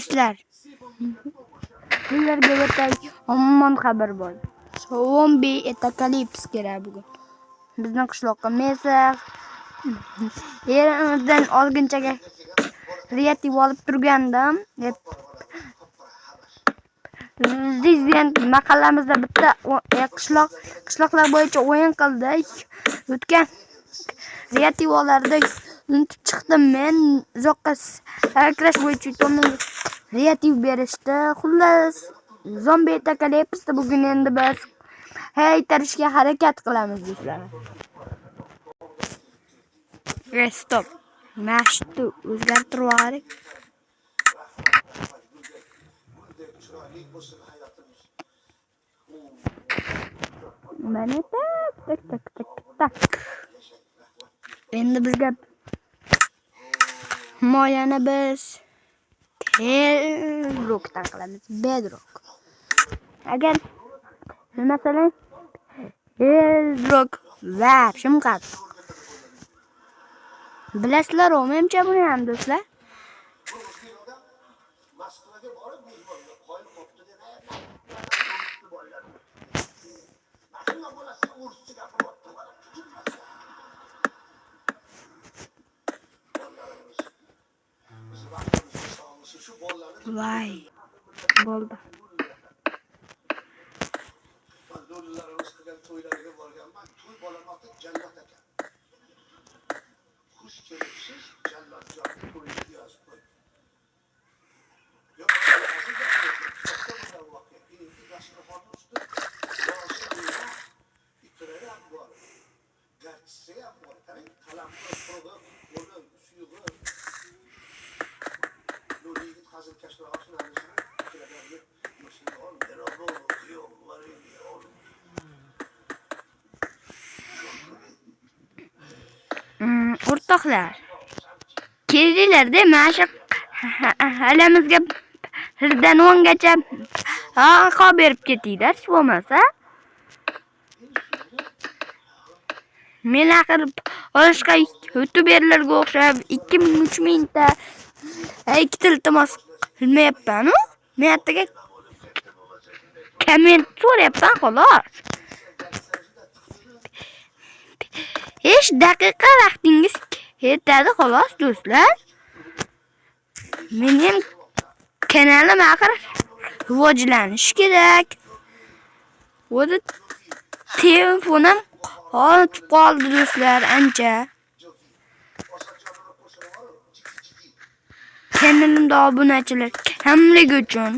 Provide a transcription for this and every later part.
do'stlar. Sizlarga o'tay omon xabar bor. Zombi apokalips kerak bugun. Bizning qishloqqa mesaj yerimizdan olgunchaga kreativ olib turgandim. Prezident mahallamizda bitta qishloqlar bo'yicha o'yin qildik. O'tgan kreativlarda unutib chiqdim men. Uzoqqa sakrash bo'yicha tomon kreativ berishdi. Xullas zombi apokalipsda bugun endi biz haytarishga harakat qilamiz do'stlar. Stop. Mashtu o'zgartirib yuboring. Mana tak. Endi bizga himoyani biz Bedrockdan qilamiz. Bedrock. Agar masalan Bedrock va shimqat. Bilasizlar, menimcha buni ham do'stlar. Vay. Bo'ldi. O'rtoqlar, kelinglar-da, mana shu halamizga 1dan 10 gacha aqo berib ketinglar, bo'lmasa. Men axir boshqa youtuberlarga o'xshab 2000-3000 ta ikki iltimos qilmayapman-ku. Men yerga komment so'rayapman xolos. 5 daqiqa vaqtingiz yetadi xolos do'stlar. Mening kanalim axir rivojlanishi kerak. O'zi telefonim qolib qoldi do'stlar ancha. Kanalimda obunachilar kamligi uchun.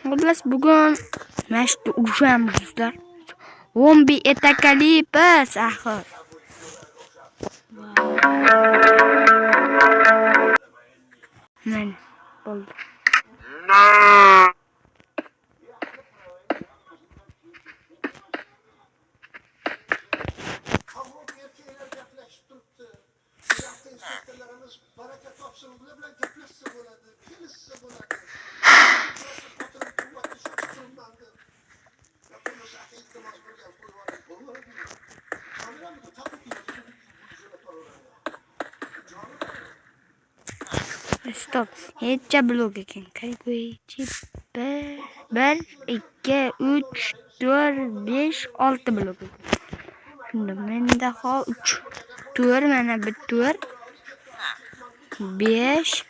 Xullas bugun mashtu urushamiz do'stlar. Zombi apokalips axir. Mana bo'ldi. Stop. Hechcha blok ekan. Kalkulchi 1 2 3 4 5 6 blok ekan. Shunda menda hol 3 4 mana bir 4 5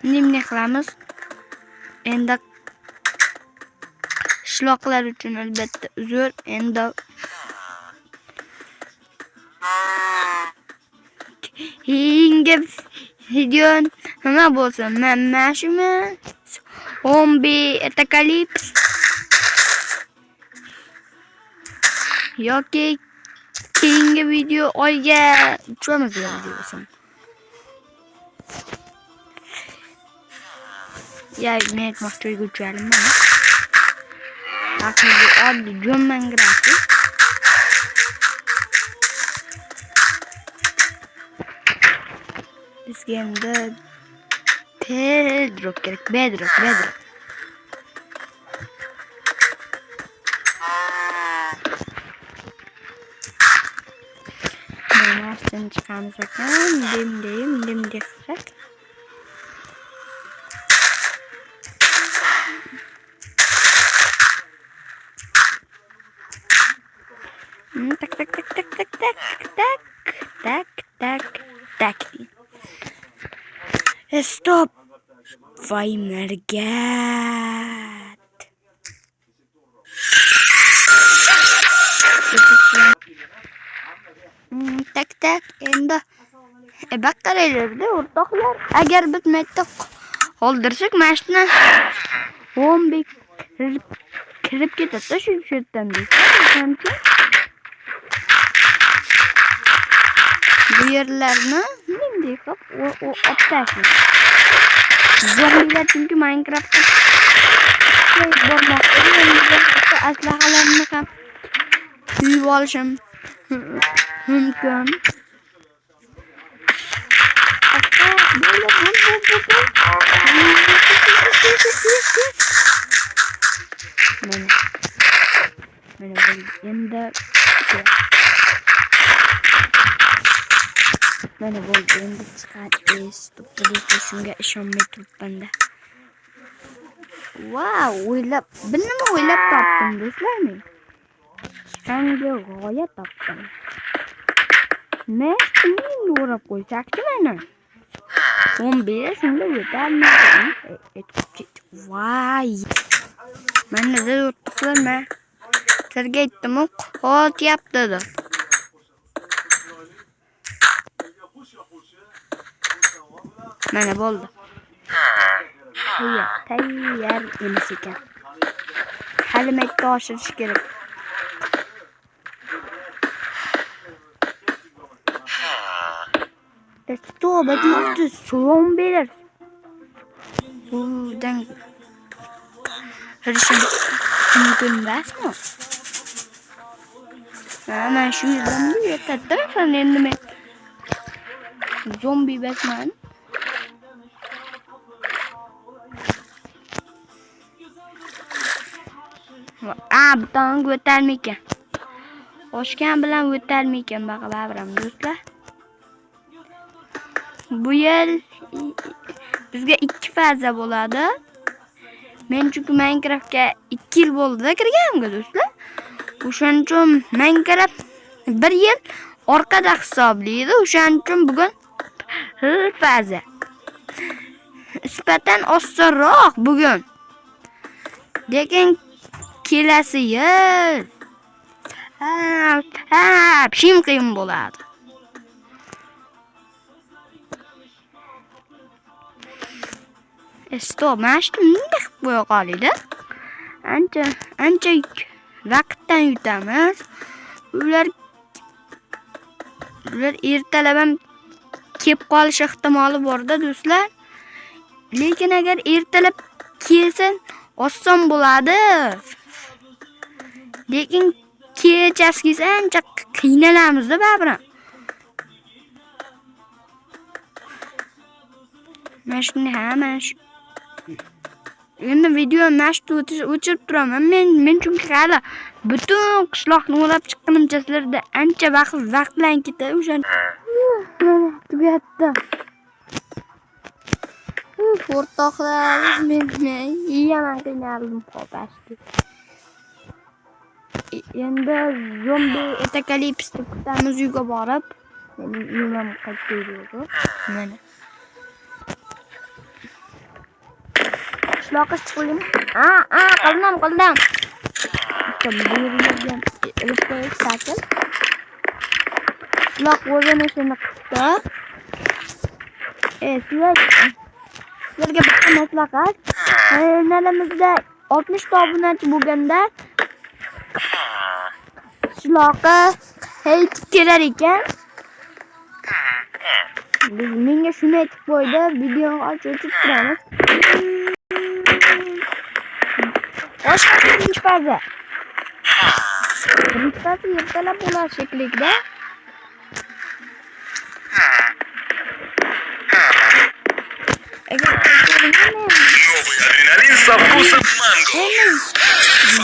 Nima qilamiz? Endi qishloqlar uchun albatta uzr. Endi keyingi video nima bo'lsin? Mana shumi? Zombie Apocalypse yoki keyingi video oyga uchamiz bo'lsin. Ya men aytmoqchi oyga uchalimman. Aslida oddiy jo'mman grafik. Bizga endi bedrock kerak, bedrock. Mana shundan chiqamiz ekan, dim qilsak. Tak. Stop. Voy margat. Tak. Endi baqqalaylarda o'rtoqlar, agar biz maytda qoldirsak, mashina zombie kirib ketadi shu yerdan deysan. Bu yerlarni nima qilib optashni. Zombilar çünkü Minecraft'ta bormoqda. Aslahalarni ham uyib olishim mumkin. Mana endi mana bo'ldi, endi chiqadi. To'ppa shunga ishonmay turibman-da. Wow, bir nima o'ylab topdim do'stlar men. Yangi g'oya topdim. Nima o'rab qo'ysakchi mana. Zombilar shunda o'tadi. Voy. Mana da o'tibman. Sizga aytdim-ku, qo'tyapti deb. Mana bo'ldi. Tayyor emas ekan. Hali makka oshirish kerak. Stop, aytmoqchi, zombilar. Budan kirishim mumkin emasmi? Mana shu zombi yotadi-da, endi men zombi emasman. Buton o'talmaykan. Oshgan bilan o'talmaykan baqabaram do'stlar. Bu yil bizga 2 faza bo'ladi. Men çünkü Minecraftga 2 yil bo'ldi kirganimga do'stlar. O'shaning uchun Minecraft 1 yil orqada hisoblaydi. O'shaning uchun bugun faza. Nisbatan osonroq bugun. Lekin kelasi yil shim qiyin bo'ladi. Stop, mana shu nima qilib qo'ya qolinglar. Ancha vaqtdan yutamiz. Ular ertalab ham kelib qolish ehtimoli bor-da do'stlar. Lekin agar ertalab kelsa oson bo'ladi. Lekin kechasi ancha qiynalamiz-da baribir. Mana shuni hamma endi video mashq o'chirib turaman. Men chunki hali butun qishloqni o'rab chiqqanimcha sizlarda ancha vaqt bilan ketadi. O'sha tugatdi. O'rtoqlar, men yaman qiynaldim qopashdi. Endi zombi Apocalypse kutamiz uyga borib, mening uyim qaytib keldi. Mana qishloqqa chiqdim. Qildim. Dostum bu yerlerden ilip koyup takıl. Kulak o'zini qisdi. Sizlarga bitta maslahat. Kanalimizda 60 ta obunachi bo'lganda shularga aytib kelar ekan. Biz menga shuni aytib qo'ydi, videoni ochib turamiz. Birinchi faza ertalab bo'lar shekillikda. Новый адреналин со вкусом манго.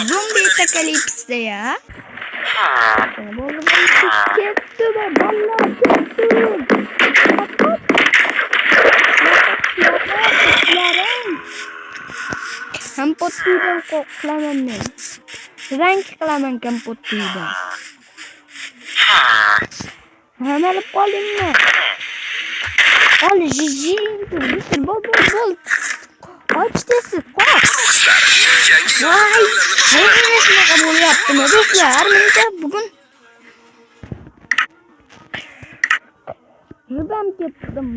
Zombi apokalipsda ya. Kompotdan qo'rqaman men. Rang qilaman kompotdan. Hamalib qoldingmi? Ol jiji, bol. Och tesiz, qo'y. Voy, nima shunaqa bo'lyaptimi do'stlar? Mencha bugun Ribam ketdim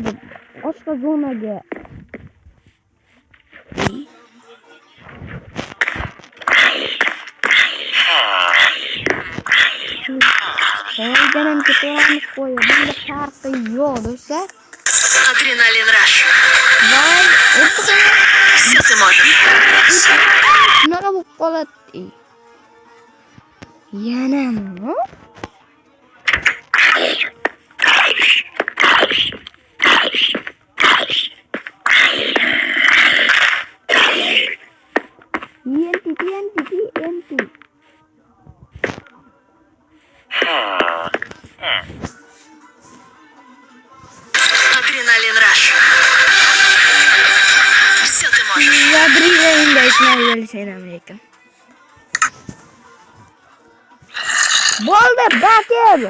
boshqa zonaga. Canım ketaveramiz qo'yib, bunda farqi yo'q do'stlar. Адреналин Раш. Voy, Все ты можешь. shunaqa bo'lib qoladi. Yanami? Enti. Адреналин Раш. Все ты можешь. Adrenalin Assalomu alaykum. Bo'ldi, batir.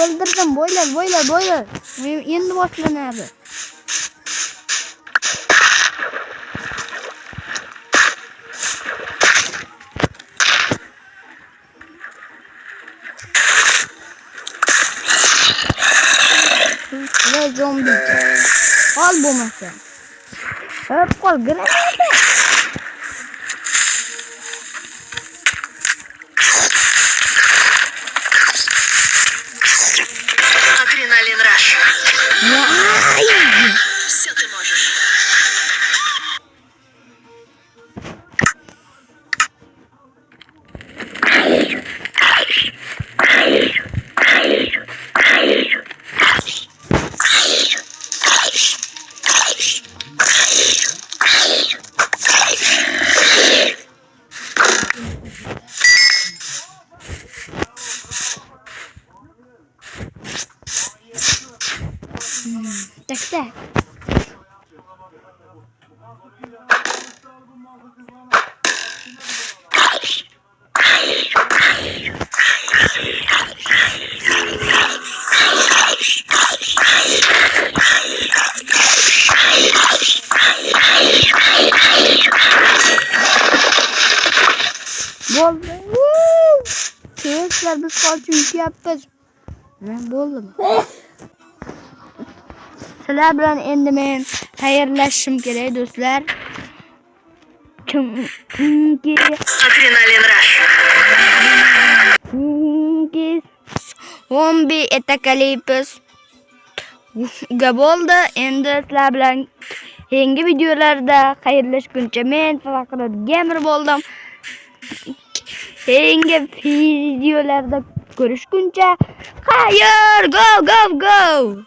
O'ldirdim, bo'ylar. Endi boshlanadi. Ve zombi. Al bu masa. Hep kol granada. Адреналин Раш. Vay. Все ты можешь. Так. Bo'ldi. Sizlar biz qolchun yapmiz. Men bo'ldim. Sizlar bilan endi men xayrlashishim kerak do'stlar. Chunki Адреналин Раш. zombi apokalipsis bo'ldi. Endi sizlar bilan keyingi videolarda xayrlashguncha men Faqrat Gamer bo'ldim. Keyingi videolarda ko'rishguncha xayr, go!